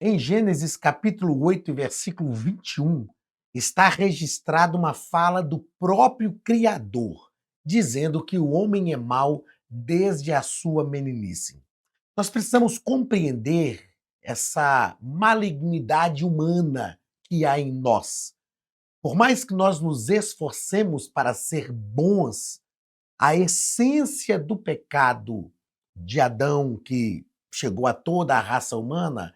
Em Gênesis capítulo 8, versículo 21, está registrada uma fala do próprio Criador, dizendo que o homem é mau desde a sua meninice. Nós precisamos compreender essa malignidade humana que há em nós. Por mais que nós nos esforcemos para ser bons, a essência do pecado de Adão, que chegou a toda a raça humana,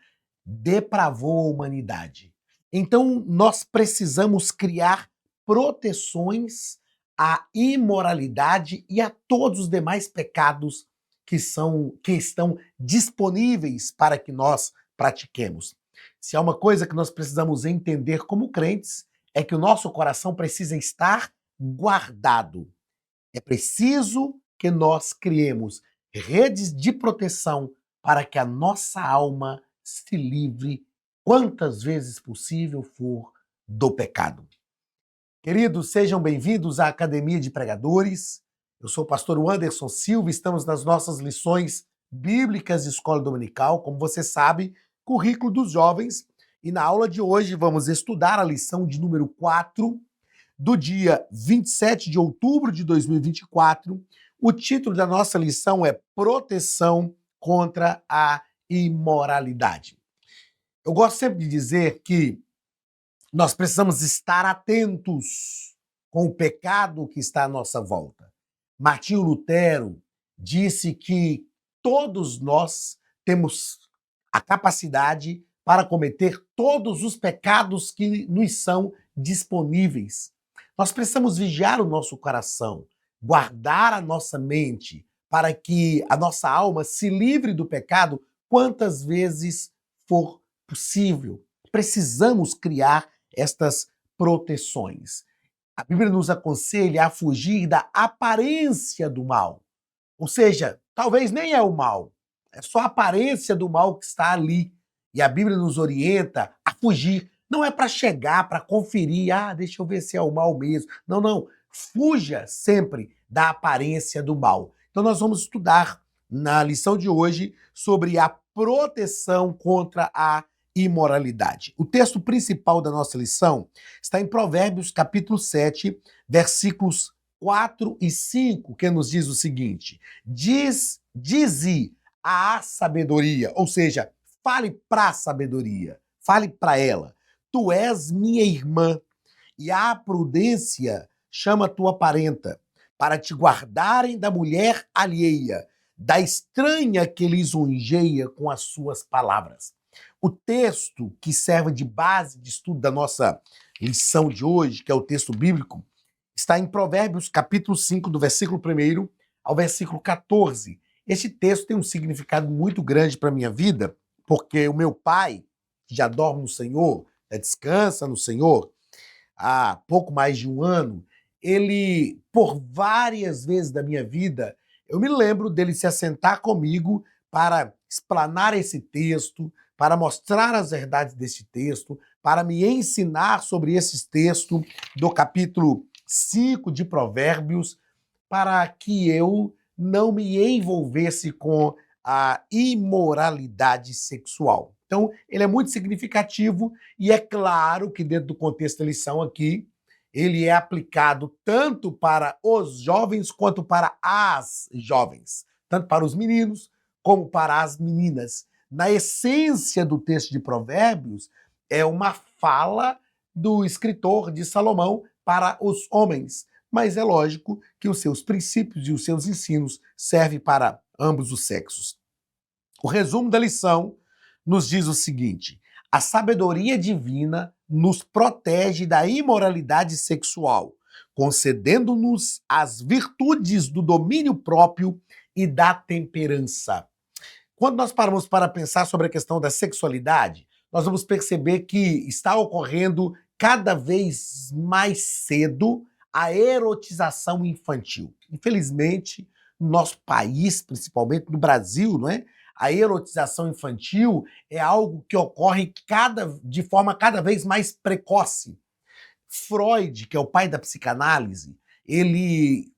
depravou a humanidade. Então, nós precisamos criar proteções à imoralidade e a todos os demais pecados que estão disponíveis para que nós pratiquemos. Se há uma coisa que nós precisamos entender como crentes, é que o nosso coração precisa estar guardado. É preciso que nós criemos redes de proteção para que a nossa alma se livre quantas vezes possível for do pecado. Queridos, sejam bem-vindos à Academia de Pregadores. Eu sou o pastor Anderson Silva, estamos nas nossas lições bíblicas de escola dominical, como você sabe, currículo dos jovens. E na aula de hoje vamos estudar a lição de número 4, do dia 27 de outubro de 2024. O título da nossa lição é Proteção contra a Imoralidade. Eu gosto sempre de dizer que nós precisamos estar atentos com o pecado que está à nossa volta. Martinho Lutero disse que todos nós temos a capacidade para cometer todos os pecados que nos são disponíveis. Nós precisamos vigiar o nosso coração, guardar a nossa mente, para que a nossa alma se livre do pecado quantas vezes for possível. Precisamos criar estas proteções. A Bíblia nos aconselha a fugir da aparência do mal. Ou seja, talvez nem é o mal, é só a aparência do mal que está ali. E a Bíblia nos orienta a fugir. Não é para chegar, para conferir, deixa eu ver se é o mal mesmo. Não, não. Fuja sempre da aparência do mal. Então nós vamos estudar na lição de hoje sobre a proteção contra a imoralidade. O texto principal da nossa lição está em Provérbios capítulo 7, versículos 4 e 5, que nos diz o seguinte: dize à sabedoria, ou seja, fale para a sabedoria, fale para ela. Tu és minha irmã, e a prudência chama tua parenta, para te guardarem da mulher alheia, da estranha que lisonjeia com as suas palavras. O texto que serve de base de estudo da nossa lição de hoje, que é o texto bíblico, está em Provérbios capítulo 5, do versículo 1 ao versículo 14. Este texto tem um significado muito grande para a minha vida, porque o meu pai, que já dorme no Senhor, já descansa no Senhor, há pouco mais de um ano, ele, por várias vezes da minha vida, eu me lembro dele se assentar comigo para explanar esse texto, para mostrar as verdades desse texto, para me ensinar sobre esse texto do capítulo 5 de Provérbios, para que eu não me envolvesse com a imoralidade sexual. Então, ele é muito significativo e é claro que dentro do contexto da lição aqui, ele é aplicado tanto para os jovens quanto para as jovens, tanto para os meninos como para as meninas. Na essência do texto de Provérbios, é uma fala do escritor de Salomão para os homens, mas é lógico que os seus princípios e os seus ensinos servem para ambos os sexos. O resumo da lição nos diz o seguinte: a sabedoria divina nos protege da imoralidade sexual, concedendo-nos as virtudes do domínio próprio e da temperança. Quando nós paramos para pensar sobre a questão da sexualidade, nós vamos perceber que está ocorrendo cada vez mais cedo a erotização infantil. Infelizmente, no nosso país, principalmente no Brasil, não é? A erotização infantil é algo que ocorre de forma cada vez mais precoce. Freud, que é o pai da psicanálise, ele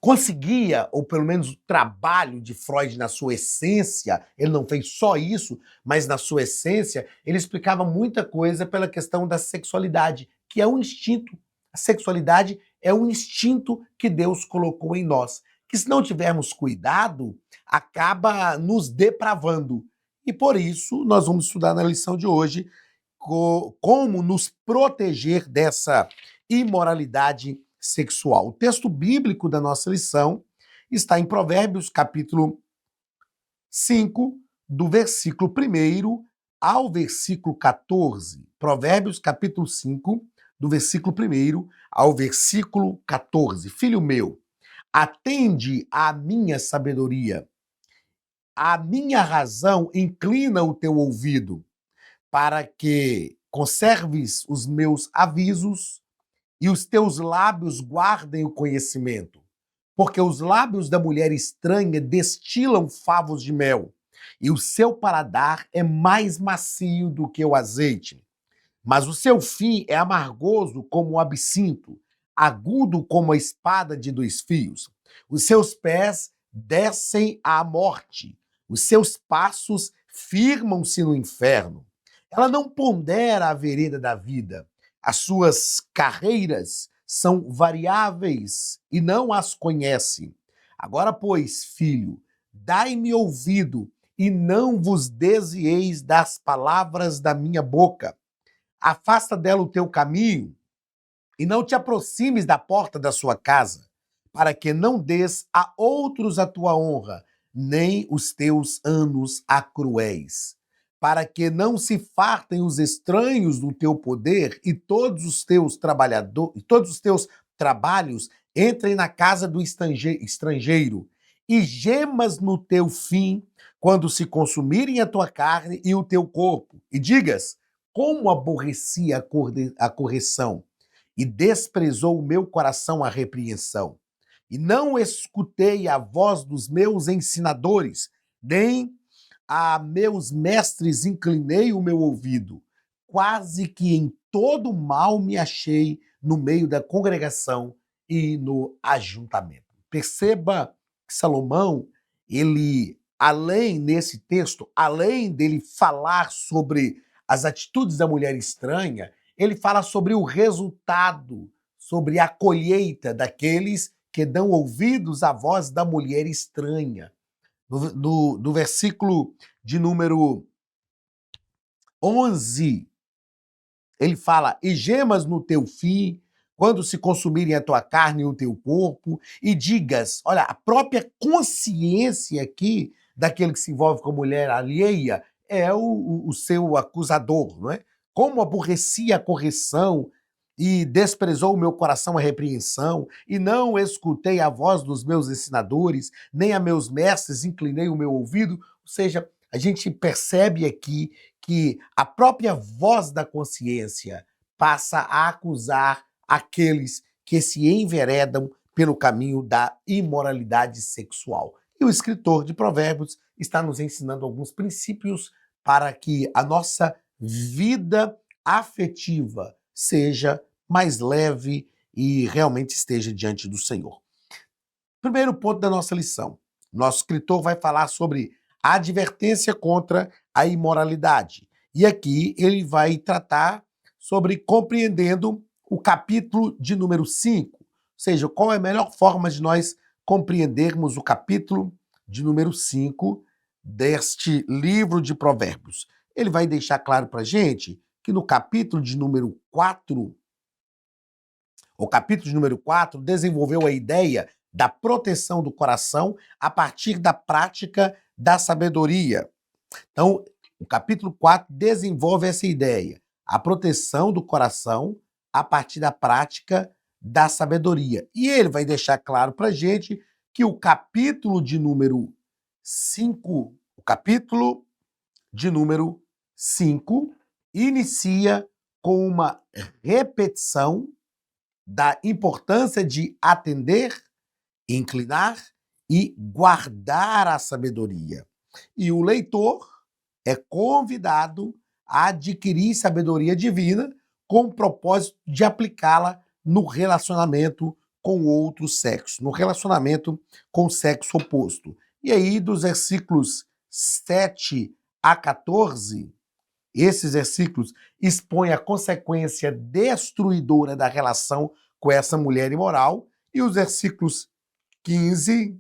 conseguia, ou pelo menos o trabalho de Freud na sua essência, ele não fez só isso, mas na sua essência, ele explicava muita coisa pela questão da sexualidade, que é um instinto. A sexualidade é um instinto que Deus colocou em nós, que se não tivermos cuidado, acaba nos depravando. E por isso, nós vamos estudar na lição de hoje como nos proteger dessa imoralidade sexual. O texto bíblico da nossa lição está em Provérbios, capítulo 5, do versículo 1 ao versículo 14. Provérbios, capítulo 5, do versículo 1 ao versículo 14. Filho meu, atende à minha sabedoria, à minha razão inclina o teu ouvido, para que conserves os meus avisos e os teus lábios guardem o conhecimento. Porque os lábios da mulher estranha destilam favos de mel, e o seu paladar é mais macio do que o azeite. Mas o seu fim é amargoso como o absinto, agudo como a espada de 2 fios. Os seus pés descem à morte, os seus passos firmam-se no inferno. Ela não pondera a vereda da vida, as suas carreiras são variáveis e não as conhece. Agora, pois, filho, dai-me ouvido e não vos desvieis das palavras da minha boca. Afasta dela o teu caminho e não te aproximes da porta da sua casa, para que não des a outros a tua honra, nem os teus anos a cruéis, para que não se fartem os estranhos do teu poder e todos os teus trabalhos entrem na casa do estrangeiro, e gemas no teu fim quando se consumirem a tua carne e o teu corpo, e digas: como aborreci a correção, e desprezou o meu coração a repreensão. E não escutei a voz dos meus ensinadores, nem a meus mestres inclinei o meu ouvido. Quase que em todo mal me achei no meio da congregação e no ajuntamento. Perceba que Salomão, ele, além nesse texto, além dele falar sobre as atitudes da mulher estranha, ele fala sobre o resultado, sobre a colheita daqueles que dão ouvidos à voz da mulher estranha. No versículo de número 11, ele fala: e gemas no teu fim, quando se consumirem a tua carne e o teu corpo, e digas, olha, a própria consciência aqui daquele que se envolve com a mulher alheia é o seu acusador, não é? Como aborreci a correção e desprezou o meu coração a repreensão, e não escutei a voz dos meus ensinadores, nem a meus mestres inclinei o meu ouvido. Ou seja, a gente percebe aqui que a própria voz da consciência passa a acusar aqueles que se enveredam pelo caminho da imoralidade sexual. E o escritor de Provérbios está nos ensinando alguns princípios para que a nossa vida afetiva seja mais leve e realmente esteja diante do Senhor. Primeiro ponto da nossa lição. Nosso escritor vai falar sobre a advertência contra a imoralidade. E aqui ele vai tratar sobre compreendendo o capítulo de número 5. Ou seja, qual é a melhor forma de nós compreendermos o capítulo de número 5 deste livro de Provérbios. Ele vai deixar claro para a gente que no capítulo de número 4, o capítulo de número 4 desenvolveu a ideia da proteção do coração a partir da prática da sabedoria. Então, o capítulo 4 desenvolve essa ideia, a proteção do coração a partir da prática da sabedoria. E ele vai deixar claro para a gente que o capítulo de número 5, inicia com uma repetição da importância de atender, inclinar e guardar a sabedoria. E o leitor é convidado a adquirir sabedoria divina com o propósito de aplicá-la no relacionamento com o outro sexo, no relacionamento com o sexo oposto. E aí, dos versículos 7 a 14, esses versículos expõem a consequência destruidora da relação com essa mulher imoral, e os versículos 15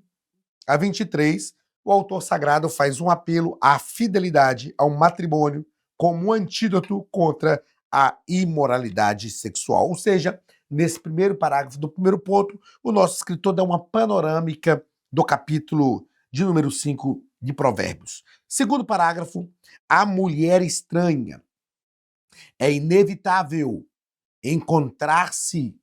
a 23, o autor sagrado faz um apelo à fidelidade ao matrimônio como um antídoto contra a imoralidade sexual. Ou seja, nesse primeiro parágrafo do primeiro ponto, o nosso escritor dá uma panorâmica do capítulo de número 5 de Provérbios. Segundo parágrafo, a mulher estranha. É inevitável encontrar-se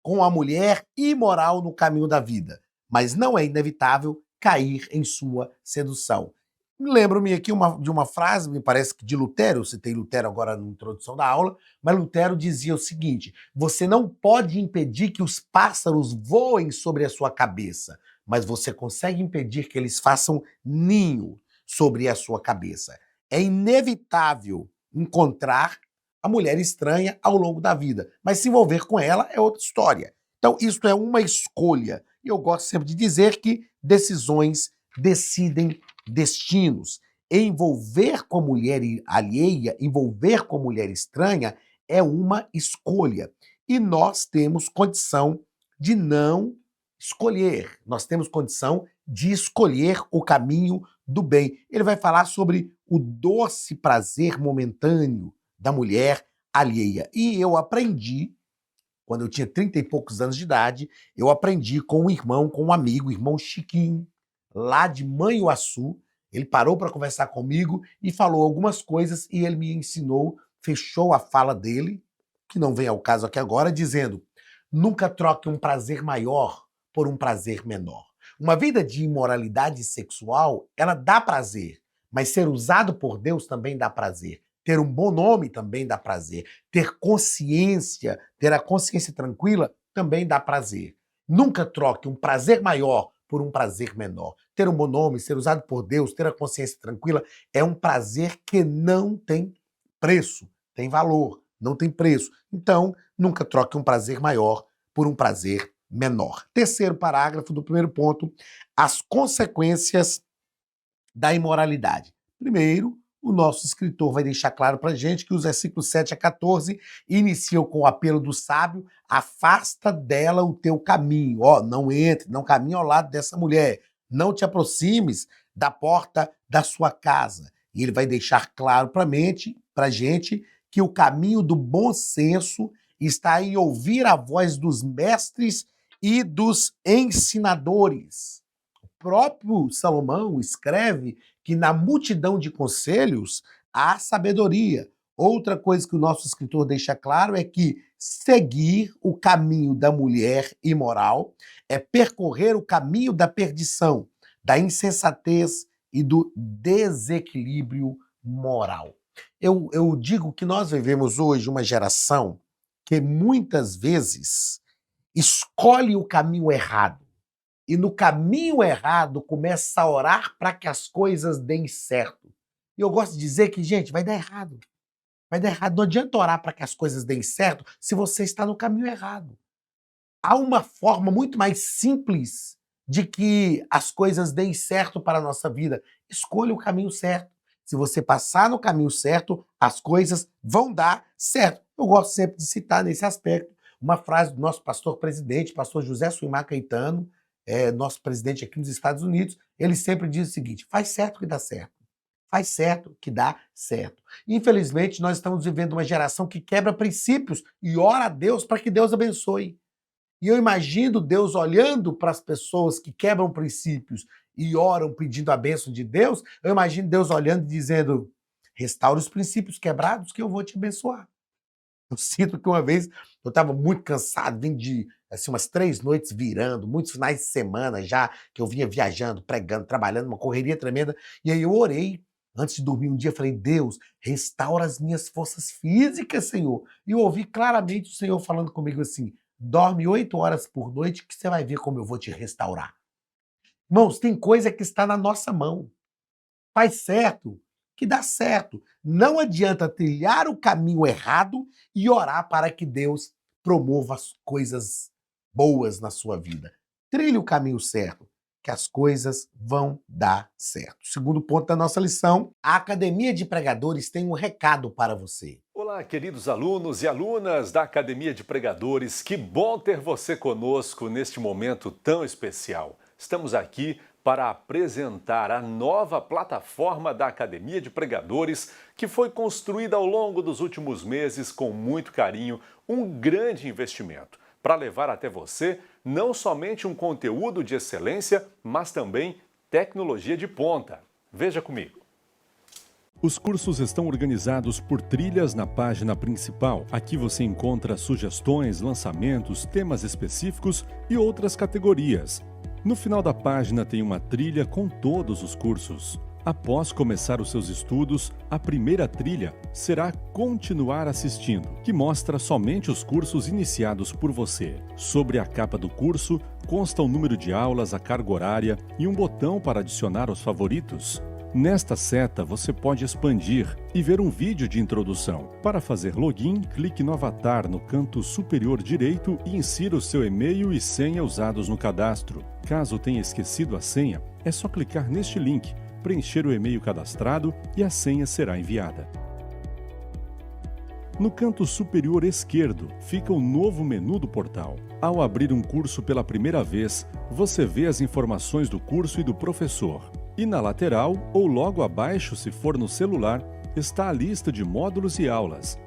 com a mulher imoral no caminho da vida, mas não é inevitável cair em sua sedução. Lembro-me aqui de uma frase, me parece que de Lutero, eu citei Lutero agora na introdução da aula, mas Lutero dizia o seguinte: você não pode impedir que os pássaros voem sobre a sua cabeça, mas você consegue impedir que eles façam ninho sobre a sua cabeça. É inevitável encontrar a mulher estranha ao longo da vida, mas se envolver com ela é outra história. Então, isso é uma escolha. E eu gosto sempre de dizer que decisões decidem destinos. Envolver com a mulher alheia, envolver com a mulher estranha é uma escolha. E nós temos condição de não escolher. Nós temos condição de escolher o caminho do bem. Ele vai falar sobre o doce prazer momentâneo da mulher alheia. E eu aprendi, quando eu tinha 30 e poucos anos de idade, eu aprendi com um irmão, com um amigo, o irmão Chiquinho, lá de Manhuaçu. Ele parou para conversar comigo e falou algumas coisas e ele me ensinou, fechou a fala dele, que não vem ao caso aqui agora, dizendo: nunca troque um prazer maior por um prazer menor. Uma vida de imoralidade sexual, ela dá prazer, mas ser usado por Deus também dá prazer. Ter um bom nome também dá prazer. Ter consciência, ter a consciência tranquila também dá prazer. Nunca troque um prazer maior por um prazer menor. Ter um bom nome, ser usado por Deus, ter a consciência tranquila é um prazer que não tem preço, tem valor, não tem preço. Então, nunca troque um prazer maior por um prazer menor. Terceiro parágrafo do primeiro ponto, as consequências da imoralidade. Primeiro, o nosso escritor vai deixar claro para a gente que os versículos 7 a 14 iniciam com o apelo do sábio: afasta dela o teu caminho. Ó, não entre, não caminhe ao lado dessa mulher. Não te aproximes da porta da sua casa. E ele vai deixar claro para a gente que o caminho do bom senso está em ouvir a voz dos mestres e dos ensinadores. O próprio Salomão escreve que na multidão de conselhos há sabedoria. Outra coisa que o nosso escritor deixa claro é que seguir o caminho da mulher imoral é percorrer o caminho da perdição, da insensatez e do desequilíbrio moral. Eu digo que nós vivemos hoje uma geração que muitas vezes escolhe o caminho errado. E no caminho errado começa a orar para que as coisas deem certo. E eu gosto de dizer que, gente, vai dar errado. Vai dar errado. Não adianta orar para que as coisas deem certo se você está no caminho errado. Há uma forma muito mais simples de que as coisas deem certo para a nossa vida. Escolha o caminho certo. Se você passar no caminho certo, as coisas vão dar certo. Eu gosto sempre de citar nesse aspecto uma frase do nosso pastor presidente, pastor José Suimar Caetano, nosso presidente aqui nos Estados Unidos. Ele sempre diz o seguinte: faz certo que dá certo. Faz certo que dá certo. Infelizmente, nós estamos vivendo uma geração que quebra princípios e ora a Deus para que Deus abençoe. E eu imagino Deus olhando para as pessoas que quebram princípios e oram pedindo a bênção de Deus, eu imagino Deus olhando e dizendo: restaura os princípios quebrados que eu vou te abençoar. Eu sinto que uma vez eu estava muito cansado, vim de assim, umas 3 noites virando, muitos finais de semana já, que eu vinha viajando, pregando, trabalhando, uma correria tremenda, e aí eu orei. Antes de dormir um dia, eu falei: Deus, restaura as minhas forças físicas, Senhor. E eu ouvi claramente o Senhor falando comigo assim: dorme 8 horas por noite que você vai ver como eu vou te restaurar. Irmãos, tem coisa que está na nossa mão. Faz certo que dá certo. Não adianta trilhar o caminho errado e orar para que Deus promova as coisas boas na sua vida. Trilhe o caminho certo, que as coisas vão dar certo. Segundo ponto da nossa lição, a Academia de Pregadores tem um recado para você. Olá, queridos alunos e alunas da Academia de Pregadores, que bom ter você conosco neste momento tão especial. Estamos aqui para apresentar a nova plataforma da Academia de Pregadores, que foi construída ao longo dos últimos meses com muito carinho, um grande investimento, para levar até você não somente um conteúdo de excelência, mas também tecnologia de ponta. Veja comigo. Os cursos estão organizados por trilhas na página principal. Aqui você encontra sugestões, lançamentos, temas específicos e outras categorias. No final da página tem uma trilha com todos os cursos. Após começar os seus estudos, a primeira trilha será Continuar assistindo, que mostra somente os cursos iniciados por você. Sobre a capa do curso consta o número de aulas, a carga horária e um botão para adicionar aos favoritos. Nesta seta, você pode expandir e ver um vídeo de introdução. Para fazer login, clique no avatar no canto superior direito e insira o seu e-mail e senha usados no cadastro. Caso tenha esquecido a senha, é só clicar neste link, preencher o e-mail cadastrado e a senha será enviada. No canto superior esquerdo fica o novo menu do portal. Ao abrir um curso pela primeira vez, você vê as informações do curso e do professor. E na lateral, ou logo abaixo, se for no celular, está a lista de módulos e aulas.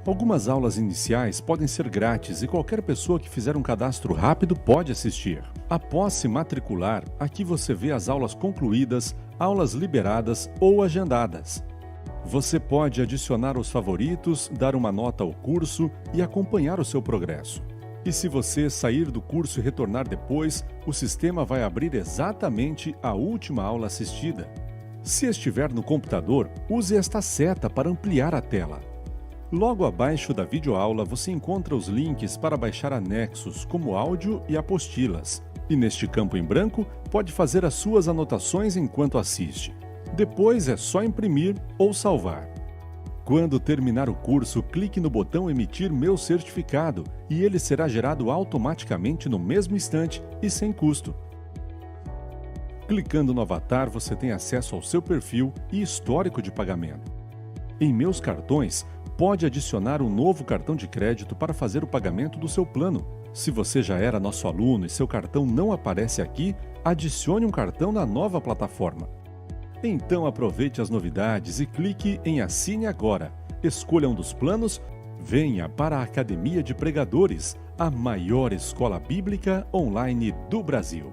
Algumas aulas iniciais podem ser grátis e qualquer pessoa que fizer um cadastro rápido pode assistir. Após se matricular, aqui você vê as aulas concluídas, aulas liberadas ou agendadas. Você pode adicionar os favoritos, dar uma nota ao curso e acompanhar o seu progresso. E se você sair do curso e retornar depois, o sistema vai abrir exatamente a última aula assistida. Se estiver no computador, use esta seta para ampliar a tela. Logo abaixo da videoaula você encontra os links para baixar anexos, como áudio e apostilas. E neste campo em branco, pode fazer as suas anotações enquanto assiste. Depois é só imprimir ou salvar. Quando terminar o curso, clique no botão Emitir meu certificado e ele será gerado automaticamente no mesmo instante e sem custo. Clicando no avatar, você tem acesso ao seu perfil e histórico de pagamento. Em Meus Cartões, pode adicionar um novo cartão de crédito para fazer o pagamento do seu plano. Se você já era nosso aluno e seu cartão não aparece aqui, adicione um cartão na nova plataforma. Então aproveite as novidades e clique em Assine Agora. Escolha um dos planos, venha para a Academia de Pregadores, a maior escola bíblica online do Brasil.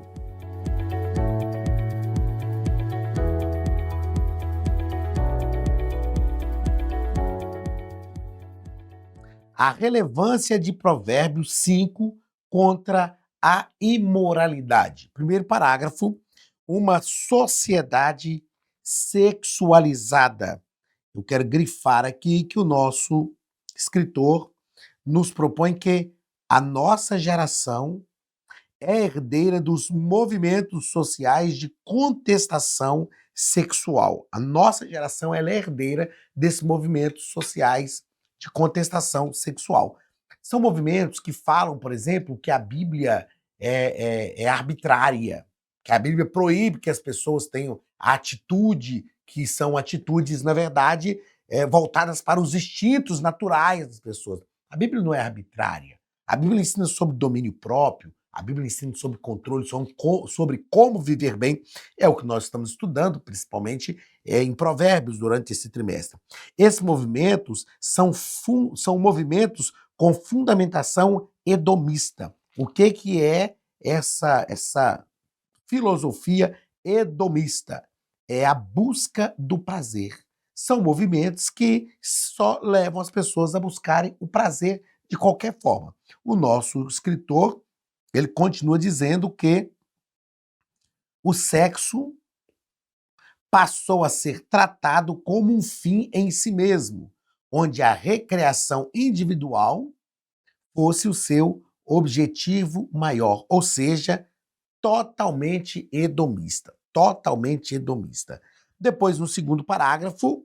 A relevância de Provérbios 5 contra a imoralidade. Primeiro parágrafo, uma sociedade sexualizada. Eu quero grifar aqui que o nosso escritor nos propõe que a nossa geração é herdeira dos movimentos sociais de contestação sexual. A nossa geração ela é herdeira desses movimentos sociais de contestação sexual. São movimentos que falam, por exemplo, que a Bíblia é arbitrária, que a Bíblia proíbe que as pessoas tenham a atitude, que são atitudes, na verdade, voltadas para os instintos naturais das pessoas. A Bíblia não é arbitrária. A Bíblia ensina sobre domínio próprio, a Bíblia ensina sobre controle, sobre como viver bem. É o que nós estamos estudando, principalmente em Provérbios, durante esse trimestre. Esses movimentos são movimentos com fundamentação edomista. O que é essa filosofia edomista? É a busca do prazer. São movimentos que só levam as pessoas a buscarem o prazer de qualquer forma. O nosso escritor, ele continua dizendo que o sexo passou a ser tratado como um fim em si mesmo, onde a recreação individual fosse o seu objetivo maior, ou seja, totalmente edomista. Totalmente edomista. Depois, no segundo parágrafo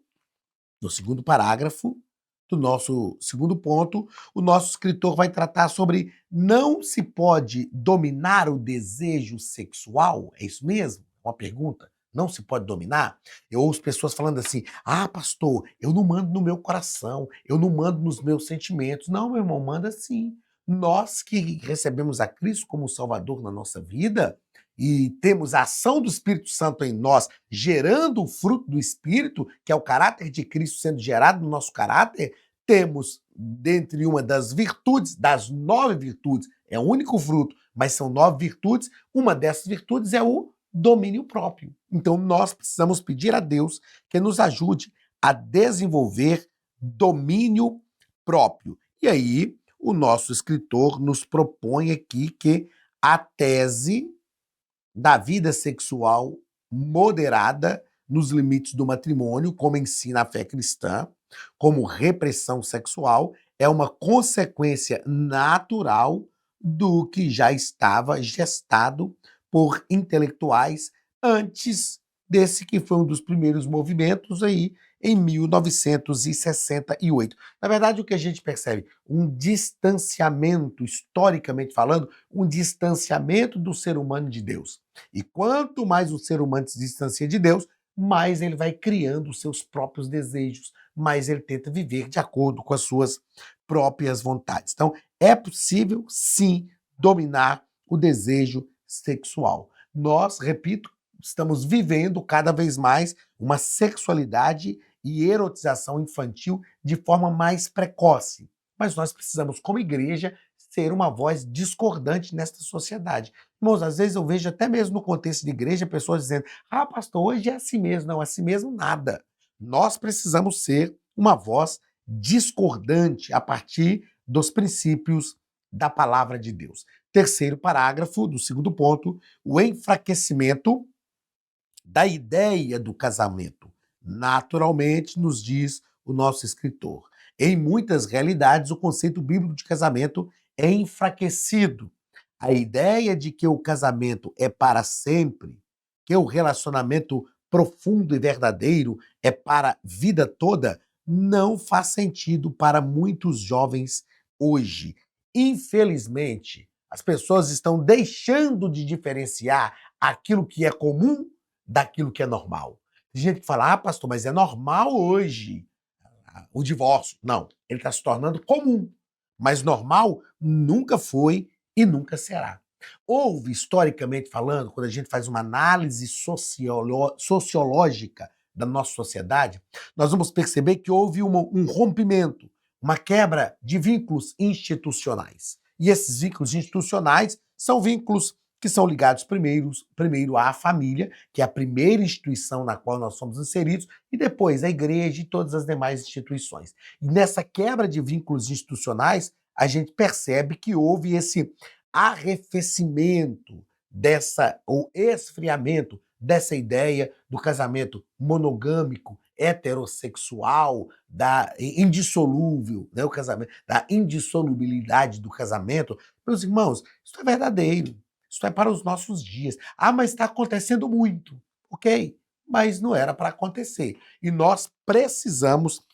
do nosso segundo ponto, o nosso escritor vai tratar sobre não se pode dominar o desejo sexual? É isso mesmo? Uma pergunta. Não se pode dominar? Eu ouço pessoas falando assim: ah, pastor, eu não mando no meu coração, eu não mando nos meus sentimentos. Não, meu irmão, manda sim. Nós que recebemos a Cristo como Salvador na nossa vida e temos a ação do Espírito Santo em nós, gerando o fruto do Espírito, que é o caráter de Cristo sendo gerado no nosso caráter, temos, dentre uma das virtudes, das 9 virtudes, é o único fruto, mas são 9 virtudes, uma dessas virtudes é o domínio próprio. Então nós precisamos pedir a Deus que nos ajude a desenvolver domínio próprio. E aí, o nosso escritor nos propõe aqui que a tese da vida sexual moderada nos limites do matrimônio, como ensina a fé cristã, como repressão sexual, é uma consequência natural do que já estava gestado por intelectuais antes desse que foi um dos primeiros movimentos aí em 1968. Na verdade, o que a gente percebe? Um distanciamento, historicamente falando, um distanciamento do ser humano de Deus. E quanto mais o ser humano se distancia de Deus, mais ele vai criando os seus próprios desejos, mais ele tenta viver de acordo com as suas próprias vontades. Então, é possível, sim, dominar o desejo sexual. Nós, repito, estamos vivendo cada vez mais uma sexualidade e erotização infantil de forma mais precoce. Mas nós precisamos, como igreja, ser uma voz discordante nesta sociedade. Irmãos, às vezes eu vejo até mesmo no contexto de igreja pessoas dizendo: ah, pastor, hoje é assim mesmo. Não, assim mesmo nada. Nós precisamos ser uma voz discordante a partir dos princípios da palavra de Deus. Terceiro parágrafo do segundo ponto, o enfraquecimento da ideia do casamento. Naturalmente, nos diz o nosso escritor. Em muitas realidades, o conceito bíblico de casamento é enfraquecido. A ideia de que o casamento é para sempre, que o relacionamento profundo e verdadeiro é para a vida toda, não faz sentido para muitos jovens hoje. Infelizmente, as pessoas estão deixando de diferenciar aquilo que é comum daquilo que é normal. Tem gente que fala: ah, pastor, mas é normal hoje o divórcio. Não, ele está se tornando comum. Mas normal nunca foi e nunca será. Houve, historicamente falando, quando a gente faz uma análise sociológica da nossa sociedade, nós vamos perceber que houve um rompimento, uma quebra de vínculos institucionais. E esses vínculos institucionais são vínculos que são ligados primeiro à família, que é a primeira instituição na qual nós somos inseridos, e depois à igreja e todas as demais instituições. E nessa quebra de vínculos institucionais, a gente percebe que houve esse arrefecimento ou esfriamento dessa ideia do casamento monogâmico, heterossexual, da indissolúvel, né, o casamento, da indissolubilidade do casamento. Meus irmãos, isso é verdadeiro. Isso é para os nossos dias. Ah, mas está acontecendo muito. Ok, mas não era para acontecer. E nós precisamos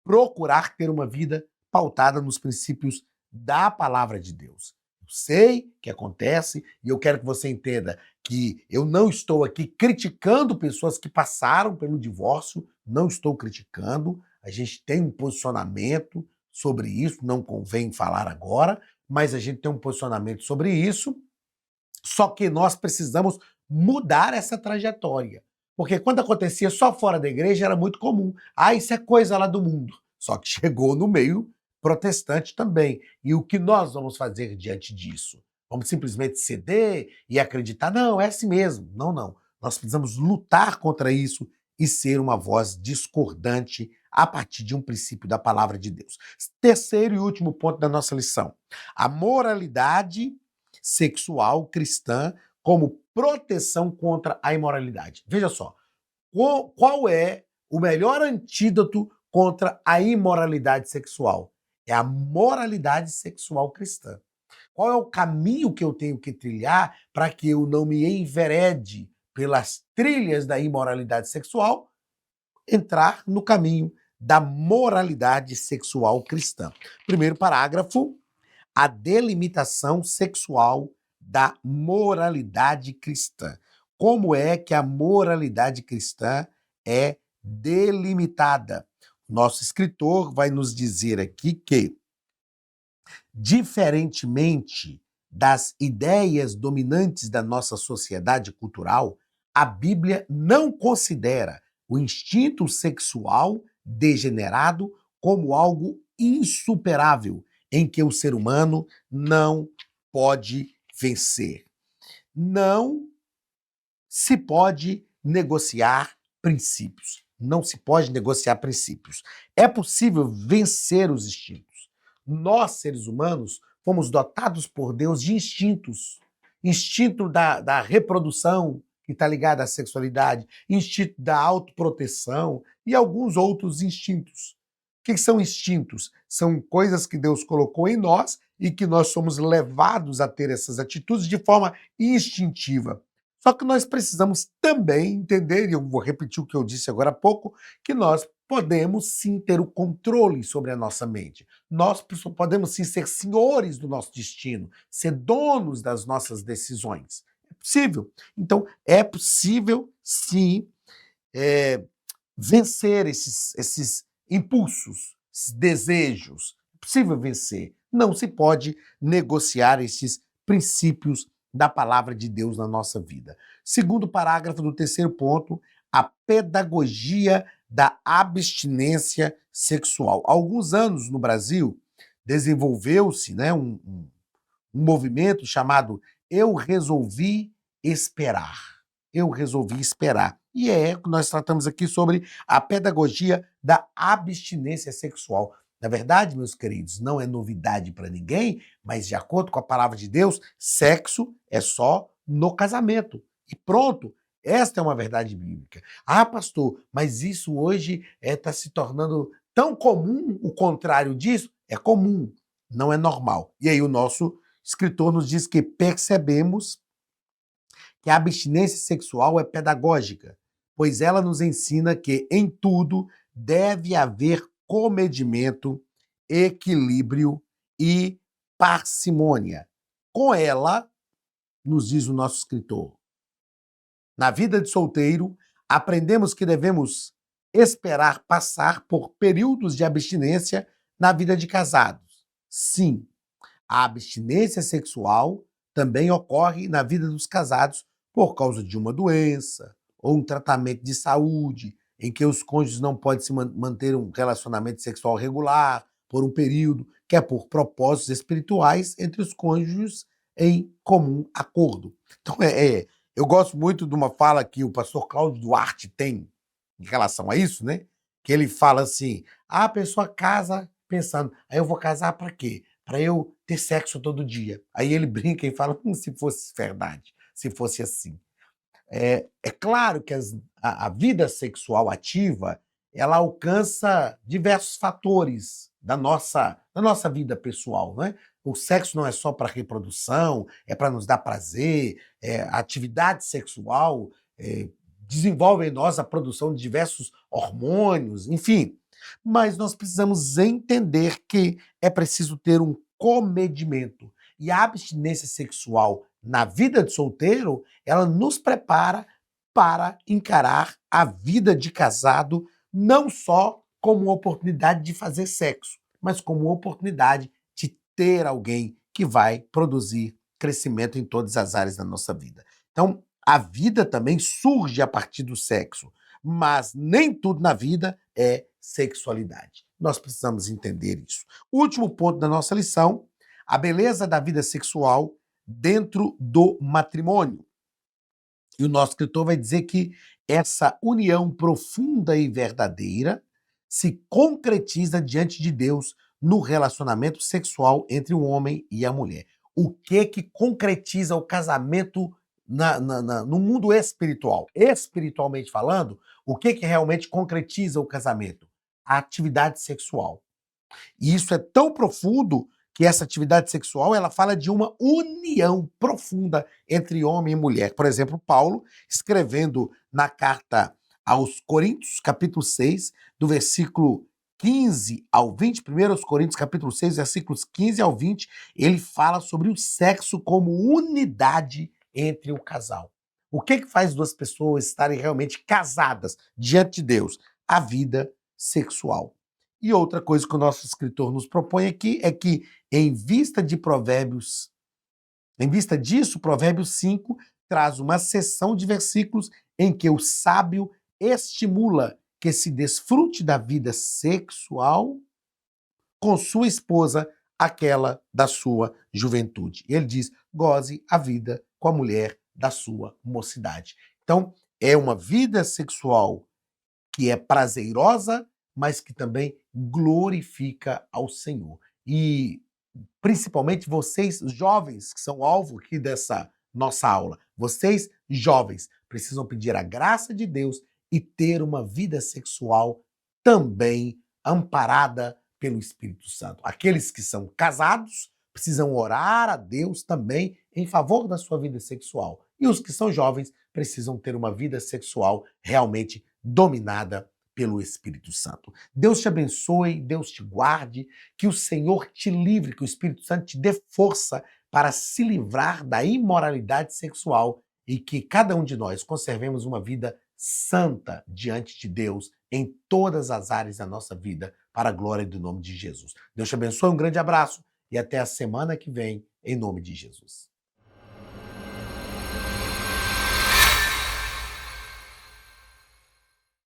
procurar ter uma vida pautada nos princípios da palavra de Deus. Eu sei que acontece e eu quero que você entenda que eu não estou aqui criticando pessoas que passaram pelo divórcio, não estou criticando. A gente tem um posicionamento sobre isso, não convém falar agora, mas a gente tem um posicionamento sobre isso. Só que nós precisamos mudar essa trajetória. Porque quando acontecia só fora da igreja era muito comum. Ah, isso é coisa lá do mundo. Só que chegou no meio protestante também. E o que nós vamos fazer diante disso? Vamos simplesmente ceder e acreditar? Não, é assim mesmo. Não, não. Nós precisamos lutar contra isso e ser uma voz discordante a partir de um princípio da palavra de Deus. Terceiro e último ponto da nossa lição. A moralidade sexual cristã como proteção contra a imoralidade. Veja só, qual é o melhor antídoto contra a imoralidade sexual? É a moralidade sexual cristã. Qual é o caminho que eu tenho que trilhar para que eu não me enverede pelas trilhas da imoralidade sexual? Entrar no caminho da moralidade sexual cristã. Primeiro parágrafo, a delimitação sexual da moralidade cristã. Como é que a moralidade cristã é delimitada? Nosso escritor vai nos dizer aqui que, diferentemente das ideias dominantes da nossa sociedade cultural, a Bíblia não considera o instinto sexual degenerado como algo insuperável, em que o ser humano não pode vencer. Não se pode negociar princípios. Não se pode negociar princípios. É possível vencer os instintos. Nós, seres humanos, fomos dotados por Deus de instintos. Instinto da reprodução, que está ligado à sexualidade, instinto da autoproteção e alguns outros instintos. O que são instintos? São coisas que Deus colocou em nós e que nós somos levados a ter essas atitudes de forma instintiva. Só que nós precisamos também entender, e eu vou repetir o que eu disse agora há pouco, que nós podemos sim ter o controle sobre a nossa mente. Nós podemos sim ser senhores do nosso destino, ser donos das nossas decisões. É possível. Então, é possível sim vencer esses impulsos, esses desejos. É possível vencer. Não se pode negociar esses princípios da palavra de Deus na nossa vida. Segundo parágrafo do terceiro ponto, a pedagogia da abstinência sexual. Há alguns anos no Brasil desenvolveu-se um movimento chamado Eu Resolvi Esperar. Eu resolvi esperar. E é o que nós tratamos aqui sobre a pedagogia da abstinência sexual. Na verdade, meus queridos, não é novidade para ninguém, mas de acordo com a palavra de Deus, sexo é só no casamento. E pronto, esta é uma verdade bíblica. Ah, pastor, mas isso hoje está se tornando tão comum, o contrário disso? É comum, não é normal. E aí o nosso escritor nos diz que percebemos que a abstinência sexual é pedagógica, pois ela nos ensina que em tudo deve haver comedimento, equilíbrio e parcimônia. Com ela, nos diz o nosso escritor, na vida de solteiro, aprendemos que devemos esperar passar por períodos de abstinência na vida de casados. Sim, a abstinência sexual também ocorre na vida dos casados por causa de uma doença ou um tratamento de saúde em que os cônjuges não podem se manter um relacionamento sexual regular por um período, que é por propósitos espirituais entre os cônjuges em comum acordo. Então, eu gosto muito de uma fala que o pastor Cláudio Duarte tem em relação a isso, né? Que ele fala assim, a pessoa casa pensando, aí eu vou casar para quê? Para eu ter sexo todo dia. Aí ele brinca e fala, se fosse verdade, se fosse assim. É claro que a vida sexual ativa, ela alcança diversos fatores da nossa vida pessoal, né? O sexo não é só para reprodução, é para nos dar prazer, a atividade sexual desenvolve em nós a produção de diversos hormônios, enfim. Mas nós precisamos entender que é preciso ter um comedimento. E a abstinência sexual na vida de solteiro, ela nos prepara para encarar a vida de casado não só como uma oportunidade de fazer sexo, mas como uma oportunidade de ter alguém que vai produzir crescimento em todas as áreas da nossa vida. Então, a vida também surge a partir do sexo, mas nem tudo na vida é sexualidade. Nós precisamos entender isso. Último ponto da nossa lição, a beleza da vida sexual dentro do matrimônio. E o nosso escritor vai dizer que essa união profunda e verdadeira se concretiza diante de Deus no relacionamento sexual entre o homem e a mulher. O que concretiza o casamento no mundo espiritual? Espiritualmente falando, o que realmente concretiza o casamento? A atividade sexual. E isso é tão profundo que essa atividade sexual, ela fala de uma união profunda entre homem e mulher. Por exemplo, Paulo, escrevendo na carta aos Coríntios, capítulo 6, do versículo 15 ao 20, 1 Coríntios capítulo 6, versículos 15 ao 20, ele fala sobre o sexo como unidade entre o casal. O que faz duas pessoas estarem realmente casadas diante de Deus? A vida sexual. E outra coisa que o nosso escritor nos propõe aqui é que, em vista disso, Provérbios 5 traz uma seção de versículos em que o sábio estimula que se desfrute da vida sexual com sua esposa, aquela da sua juventude. Ele diz: goze a vida com a mulher da sua mocidade. Então, é uma vida sexual que é prazerosa, mas que também glorifica ao Senhor. E principalmente vocês jovens, que são alvo aqui dessa nossa aula, vocês jovens precisam pedir a graça de Deus e ter uma vida sexual também amparada pelo Espírito Santo. Aqueles que são casados precisam orar a Deus também em favor da sua vida sexual. E os que são jovens precisam ter uma vida sexual realmente dominada pelo Espírito Santo. Deus te abençoe, Deus te guarde, que o Senhor te livre, que o Espírito Santo te dê força para se livrar da imoralidade sexual e que cada um de nós conservemos uma vida santa diante de Deus em todas as áreas da nossa vida, para a glória do nome de Jesus. Deus te abençoe, um grande abraço e até a semana que vem, em nome de Jesus.